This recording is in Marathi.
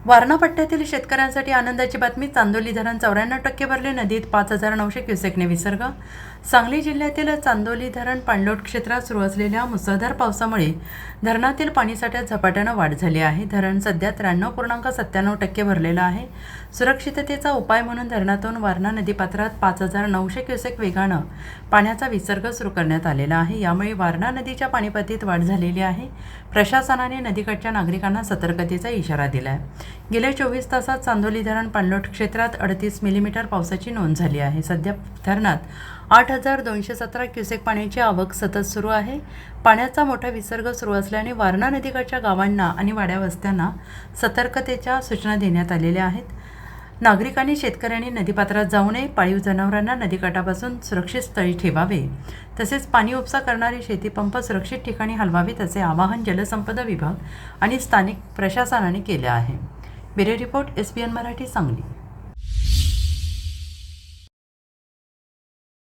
वारणा पट्ट्यातील शेतकऱ्यांसाठी आनंदाची बातमी. चांदोली धरण 94% भरले. नदीत 5,900 क्युसेकने विसर्ग. सांगली जिल्ह्यातील चांदोली धरण पाणलोट क्षेत्रात सुरू असलेल्या मुसळधार पावसामुळे धरणातील पाणीसाठ्यात झपाट्यानं वाढ झाली आहे. धरण सध्या 93.97% भरलेलं आहे. सुरक्षिततेचा उपाय म्हणून धरणातून वारणा नदीपात्रात 5,900 क्युसेक वेगानं पाण्याचा विसर्ग सुरू करण्यात आलेला आहे. यामुळे वारणा नदीच्या पाणीपातळीत वाढ झालेली आहे. प्रशासनाने नदीकाठच्या नागरिकांना सतर्कतेचा इशारा दिला आहे. गेल्या 24 तासात चांदोली धरण पाणलोट क्षेत्रात 38 मिलीमीटर पावसाची नोंद झाली आहे. सध्या धरणात 8,217 क्युसेक पाण्याची आवक सतत सुरू आहे. पाण्याचा मोठा विसर्ग सुरू असल्याने वारणा नदीकाठच्या गावांना आणि वाड्या वस्त्यांना सतर्कतेच्या सूचना देण्यात आलेल्या आहेत. नागरिकांनी शेतकऱ्यांनी नदीपात्रात जाऊ नये. पाळीव जनावरांना नदीकाठापासून सुरक्षित स्थळी ठेवावे. तसेच पाणी उपसा करणारे शेतीपंप सुरक्षित ठिकाणी हलवावेत असे आवाहन जलसंपदा विभाग आणि स्थानिक प्रशासनाने केले आहे. Bureau report, SBN Marathi, Sangli.